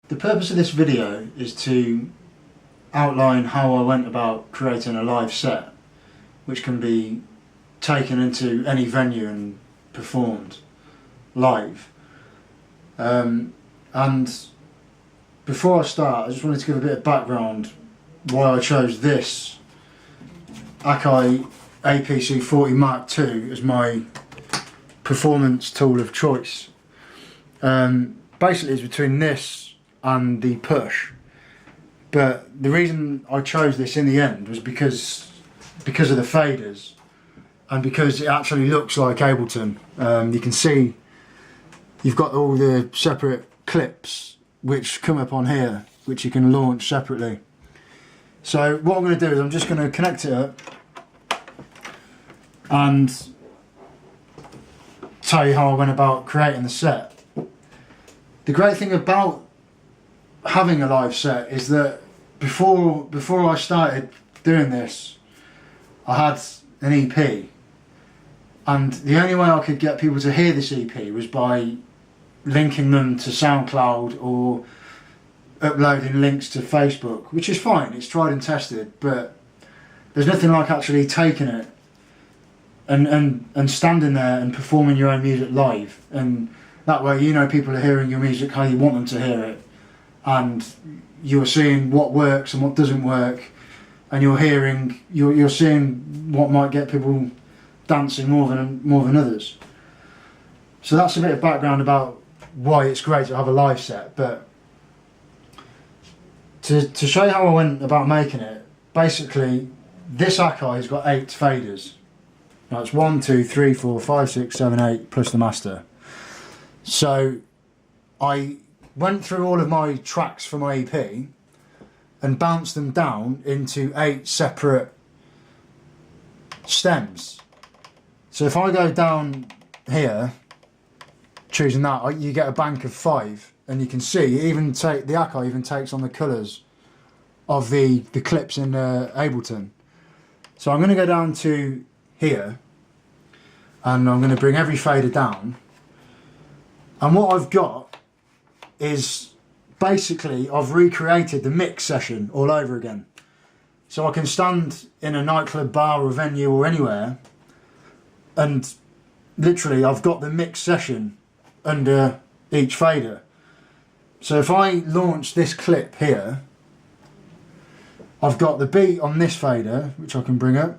The purpose of this video is to outline how I went about creating a live set which can be taken into any venue and performed live. And before I start, I just wanted to give a bit of background why I chose this Akai APC 40 Mark II as my performance tool of choice. Basically it's between this and the Push, but the reason I chose this in the end was because of the faders and because it actually looks like Ableton. You can see you've got all the separate clips which come up on here which you can launch separately. So what I'm going to do is I'm just going to connect it up and tell you how I went about creating the set. The great thing about having a live set is that before I started doing this, I had an EP, and the only way I could get people to hear this EP was by linking them to SoundCloud or uploading links to Facebook, which is fine, it's tried and tested, but there's nothing like actually taking it and standing there and performing your own music live, and that way you know people are hearing your music how you want them to hear it, and you're seeing what works and what doesn't work, and you're seeing what might get people dancing more than others. So that's a bit of background about why it's great to have a live set. But to show you how I went about making it, basically this Akai has got 8 faders. Now it's 1, 2, 3, 4, 5, 6, 7, 8 plus the master. So I went through all of my tracks from my EP and bounced them down into 8 separate stems. So if I go down here, choosing that, you get a bank of 5, and you can see the Akai even takes on the colours of the clips in Ableton. So I'm going to go down to here, and I'm going to bring every fader down, and what I've got is basically I've recreated the mix session all over again. So I can stand in a nightclub, bar or venue or anywhere, and literally I've got the mix session under each fader. So if I launch this clip here, I've got the beat on this fader which I can bring up,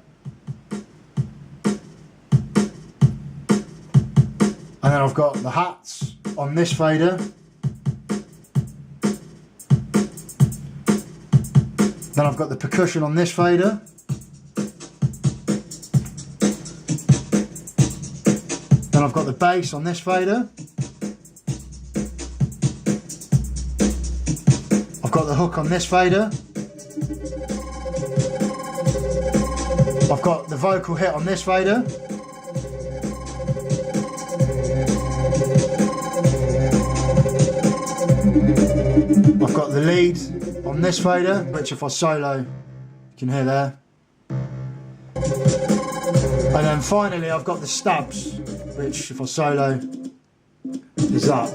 and then I've got the hats on this fader. Then I've got the percussion on this fader. Then I've got the bass on this fader. I've got the hook on this fader. I've got the vocal hit on this fader. I've got the lead on this fader, which if I solo, you can hear there. And then finally I've got the stabs, which if I solo, is that.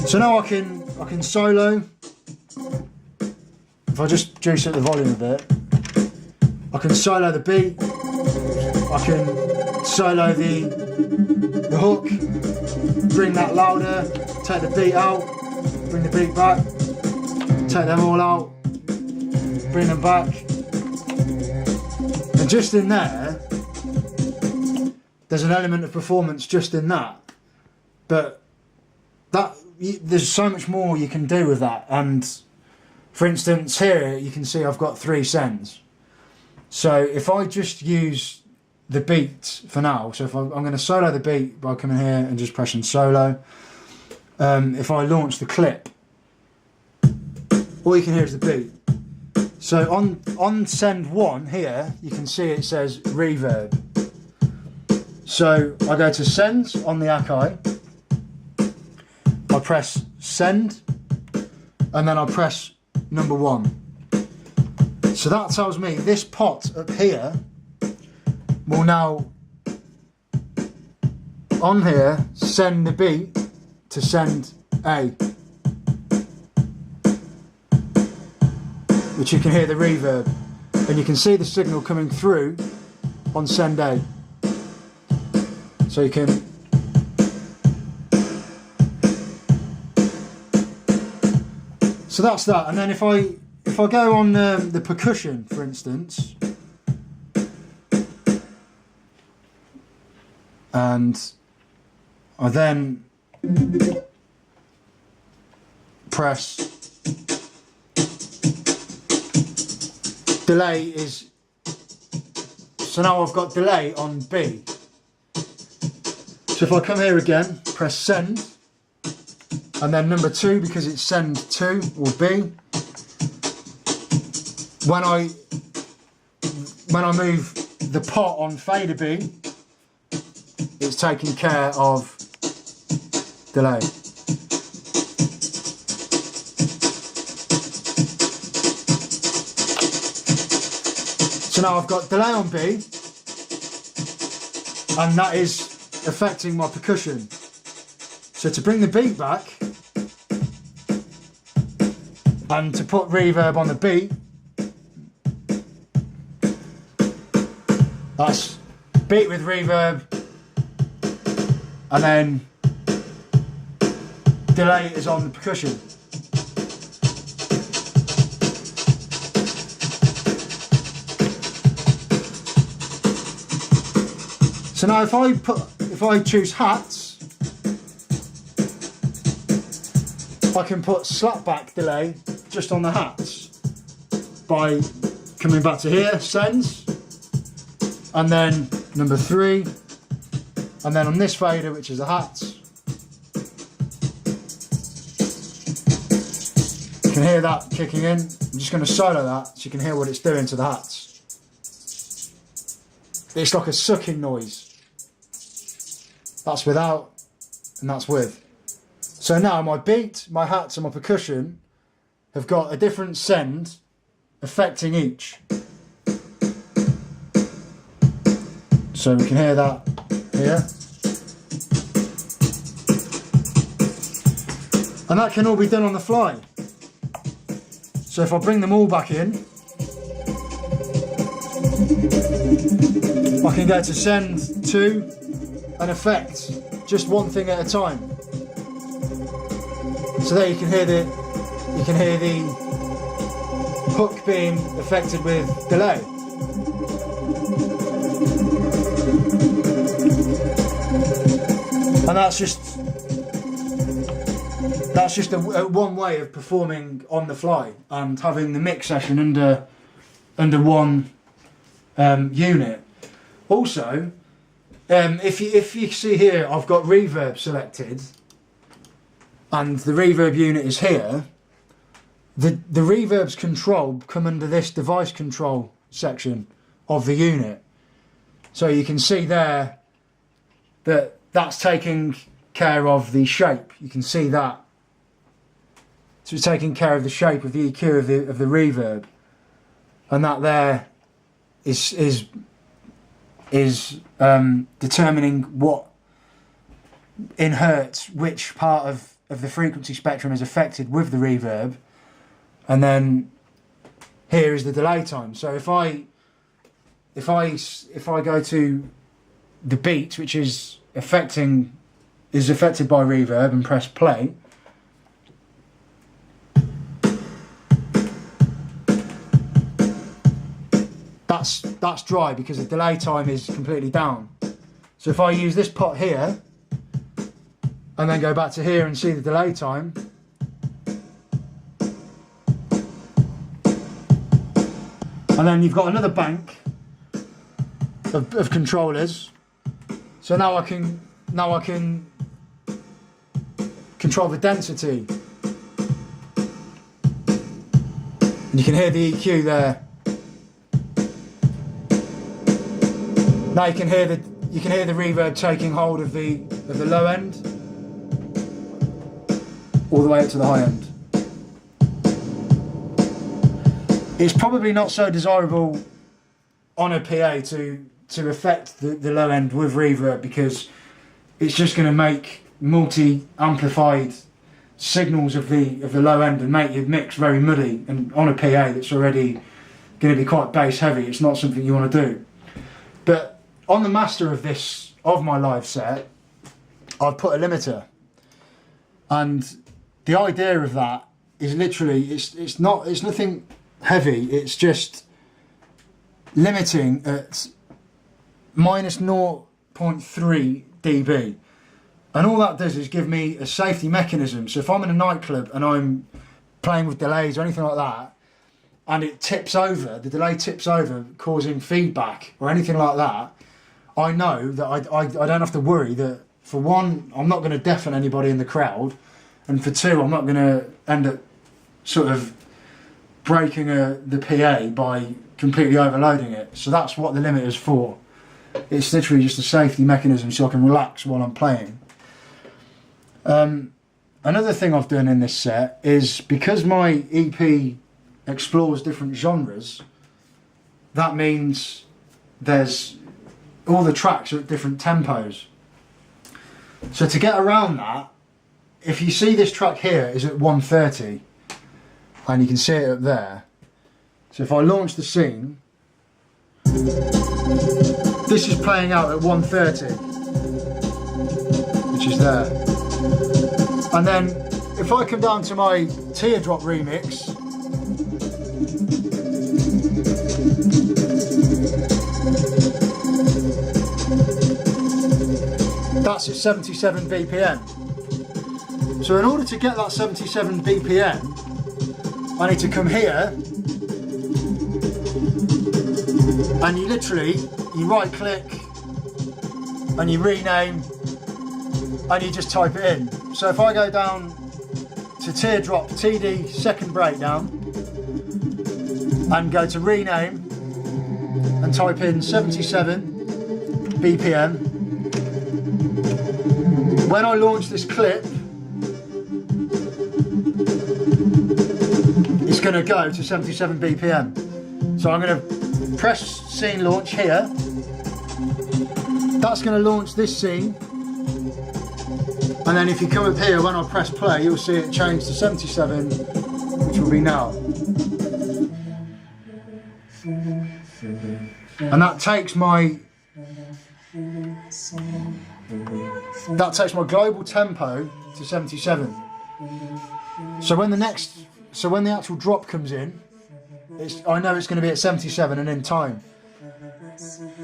So now I can solo. If I just juice up the volume a bit, I can solo the beat, I can solo the hook, bring that louder, take the beat out, bring the beat back, take them all out, bring them back, and just in there's an element of performance just in that, but there's so much more you can do with that. And for instance here you can see I've got 3 sends. So if I just use the beat for now, so if I'm going to solo the beat by coming here and just pressing solo, if I launch the clip, all you can hear is the beat. So on send 1 here, you can see it says reverb. So I go to sends on the Akai, I press send, and then I press number 1. So that tells me this pot up here will now, on here, send the beat to send A. which you can hear the reverb, and you can see the signal coming through on send A. So you can so that's that. And then if I go on the percussion, for instance, and I then press delay is, so now I've got delay on B. So if I come here again, press send, and then number 2 because it's send 2 or B. When I move the pot on fader B, it's taking care of delay. So now I've got delay on B, and that is affecting my percussion. So to bring the beat back and to put reverb on the beat, that's beat with reverb, and then delay is on the percussion. So now if I choose hats, I can put slapback delay just on the hats by coming back to here, sends, and then number 3, and then on this fader, which is the hats, you can hear that kicking in. I'm just going to solo that so you can hear what it's doing to the hats. It's like a sucking noise. That's without, and that's with. So now my beat, my hats and my percussion have got a different send affecting each. So we can hear that here. And that can all be done on the fly. So if I bring them all back in, I can go to send 2 and affect just one thing at a time. So there you can hear the hook being affected with delay. And that's just a one way of performing on the fly and having the mix session under one unit. Also, if you see here, I've got reverb selected, and the reverb unit is here. The reverb's control come under this device control section of the unit. So you can see there that that's taking care of the shape. You can see that. So it's taking care of the shape of the EQ of the reverb, and that there is determining what in hertz, which part of the frequency spectrum is affected with the reverb, and then here is the delay time. So if I go to the beat, which is affected by reverb, and press play, that's dry because the delay time is completely down. So if I use this pot here and then go back to here and see the delay time, and then you've got another bank of controllers. So now I can control the density. And you can hear the EQ there. Now you can hear the reverb taking hold of the low end all the way up to the high end. It's probably not so desirable on a PA to affect the low end with reverb, because it's just going to make multi-amplified signals of the low end and make your mix very muddy, and on a PA that's already going to be quite bass heavy, it's not something you want to do. But on the master of my live set, I've put a limiter, and the idea of that is literally it's nothing heavy, it's just limiting at minus 0.3 dB. And all that does is give me a safety mechanism. So if I'm in a nightclub and I'm playing with delays or anything like that, and it tips over, the delay tips over, causing feedback or anything like that, I know that I don't have to worry that, for one, I'm not going to deafen anybody in the crowd, and for two, I'm not going to end up sort of breaking the PA by completely overloading it. So that's what the limiter is for. It's literally just a safety mechanism so I can relax while I'm playing. Another thing I've done in this set is, because my EP explores different genres, that means there's all the tracks are at different tempos. So to get around that, if you see this track here is at 130, and you can see it up there. So if I launch the scene, this is playing out at 130, which is there. And then if I come down to my teardrop remix, that's at 77 BPM. So in order to get that 77 BPM, I need to come here, and you right click and you rename and you just type it in. So if I go down to teardrop TD second breakdown and go to rename and type in 77 BPM, when I launch this clip, it's going to go to 77 BPM. So I'm going to press scene launch here. That's going to launch this scene. And then if you come up here, when I press play, you'll see it change to 77, which will be now. And that takes my global tempo to 77. So when the actual drop comes in, I know it's going to be at 77 and in time.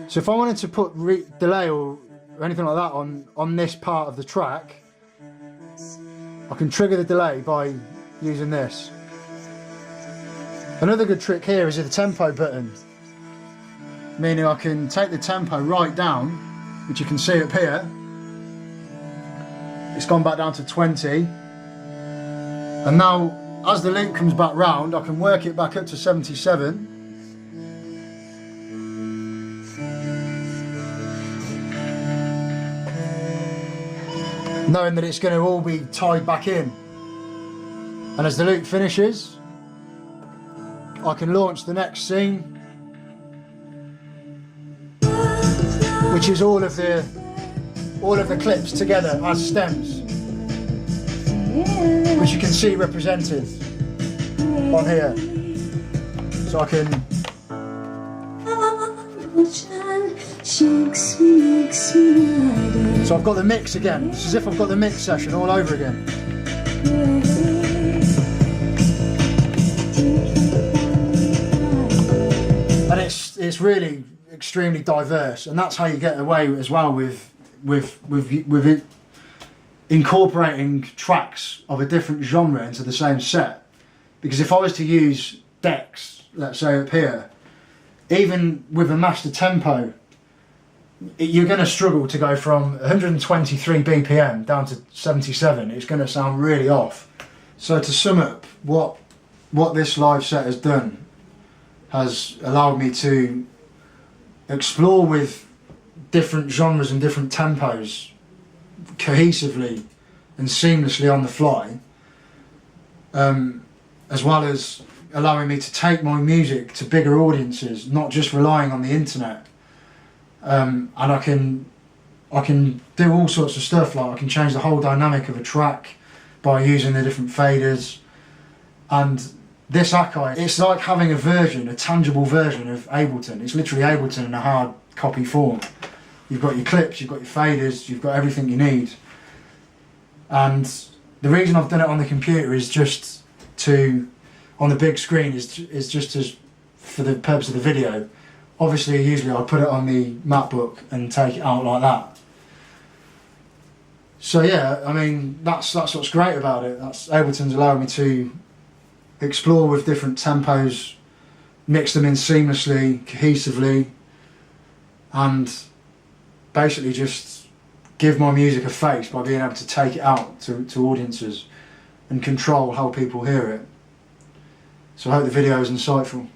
So if I wanted to put delay or anything like that on this part of the track, I can trigger the delay by using this. Another good trick here is the tempo button, meaning I can take the tempo right down, which you can see up here. It's gone back down to 20, and now as the loop comes back round, I can work it back up to 77. Knowing that it's going to all be tied back in. And as the loop finishes, I can launch the next scene, which is all of the clips together as stems, which you can see represented on here. So I can So I've got the mix again. It's as if I've got the mix session all over again. And it's really extremely diverse, and that's how you get away as well with it incorporating tracks of a different genre into the same set. Because if I was to use decks, let's say up here, even with a master tempo, you're going to struggle to go from 123 BPM down to 77. It's going to sound really off. So to sum up, what this live set has done has allowed me to explore with different genres and different tempos cohesively and seamlessly on the fly, as well as allowing me to take my music to bigger audiences, not just relying on the internet. And I can do all sorts of stuff, like I can change the whole dynamic of a track, by using the different faders. And this Akai, it's like having a tangible version of Ableton. It's literally Ableton in a hard copy form. You've got your clips, you've got your faders, you've got everything you need. And the reason I've done it on the computer is just on the big screen is just for the purpose of the video. Obviously, usually I'd put it on the MacBook and take it out like that. So yeah, I mean, that's what's great about it. Ableton's allowed me to explore with different tempos, mix them in seamlessly, cohesively, and basically just give my music a face by being able to take it out to audiences and control how people hear it. So I hope the video is insightful.